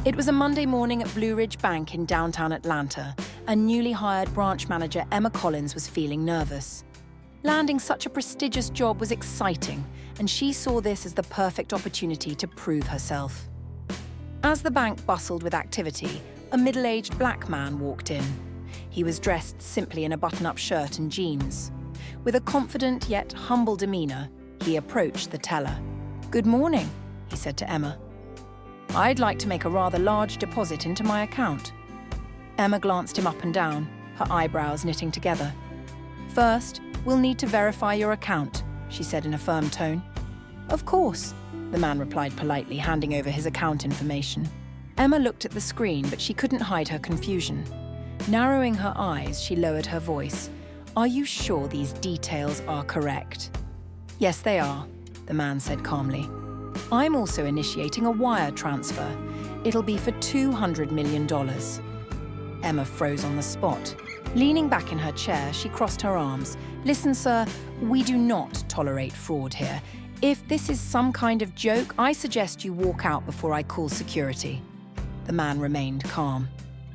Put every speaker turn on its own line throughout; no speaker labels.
It was a Monday morning at Blue Ridge Bank in downtown Atlanta, and newly hired branch manager Emma Collins was feeling nervous. Landing such a prestigious job was exciting, and she saw this as the perfect opportunity to prove herself. As the bank bustled with activity, a middle-aged black man walked in. He was dressed simply in a button-up shirt and jeans. With a confident yet humble demeanor, he approached the teller. "Good morning," he said to Emma. "I'd like to make a rather large deposit into my account." Emma glanced him up and down, her eyebrows knitting together. "First, we'll need to verify your account," she said in a firm tone. "Of course," the man replied politely, handing over his account information. Emma looked at the screen, but she couldn't hide her confusion. Narrowing her eyes, she lowered her voice. "Are you sure these details are correct?" "Yes, they are," the man said calmly. "I'm also initiating a wire transfer. It'll be for $200 million. Emma froze on the spot. Leaning back in her chair, she crossed her arms. "Listen, sir, we do not tolerate fraud here. If this is some kind of joke, I suggest you walk out before I call security." The man remained calm.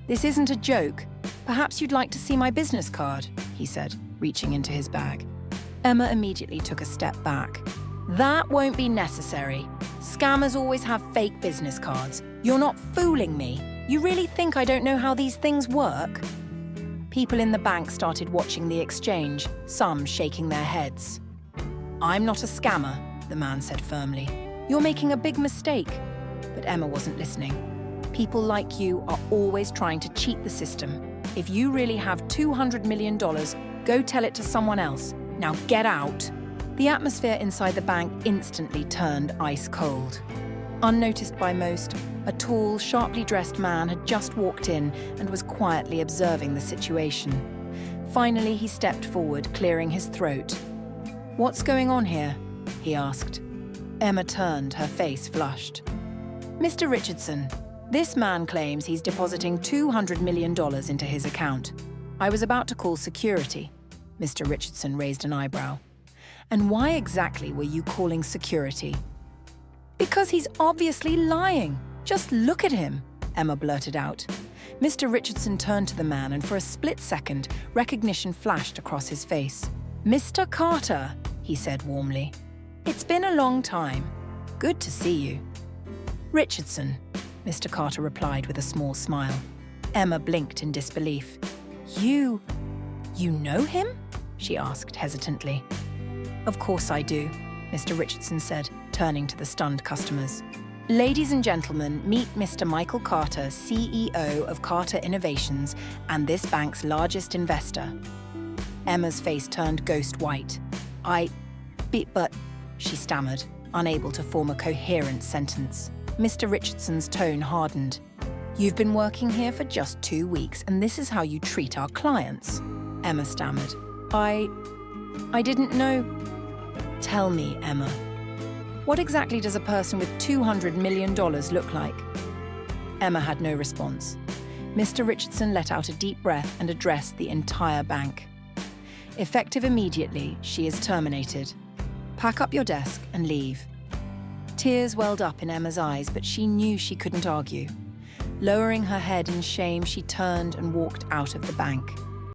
"This isn't a joke. Perhaps you'd like to see my business card," he said, reaching into his bag. Emma immediately took a step back. "That won't be necessary. Scammers always have fake business cards. You're not fooling me. You really think I don't know how these things work?" People in the bank started watching the exchange, some shaking their heads. "I'm not a scammer," the man said firmly. "You're making a big mistake." But Emma wasn't listening. "People like you are always trying to cheat the system. If you really have $200 million, go tell it to someone else. Now get out." The atmosphere inside the bank instantly turned ice cold. Unnoticed by most, a tall, sharply dressed man had just walked in and was quietly observing the situation. Finally, he stepped forward, clearing his throat. "What's going on here?" he asked. Emma turned, her face flushed. "Mr. Richardson, this man claims he's depositing $200 million into his account. I was about to call security." Mr. Richardson raised an eyebrow. "And why exactly were you calling security?" "Because he's obviously lying. Just look at him," Emma blurted out. Mr. Richardson turned to the man, and for a split second, recognition flashed across his face. "Mr. Carter," he said warmly. "It's been a long time. Good to see you." "Richardson," Mr. Carter replied with a small smile. Emma blinked in disbelief. You know him?" she asked hesitantly. "Of course I do," Mr. Richardson said, turning to the stunned customers. "Ladies and gentlemen, meet Mr. Michael Carter, CEO of Carter Innovations and this bank's largest investor." Emma's face turned ghost white. But, she stammered, unable to form a coherent sentence. Mr. Richardson's tone hardened. "You've been working here for just 2 weeks, and this is how you treat our clients," Emma stammered. I didn't know." "Tell me, Emma, what exactly does a person with $200 million look like?" Emma had no response. Mr. Richardson let out a deep breath and addressed the entire bank. "Effective immediately, she is terminated. Pack up your desk and leave." Tears welled up in Emma's eyes, but she knew she couldn't argue. Lowering her head in shame, she turned and walked out of the bank.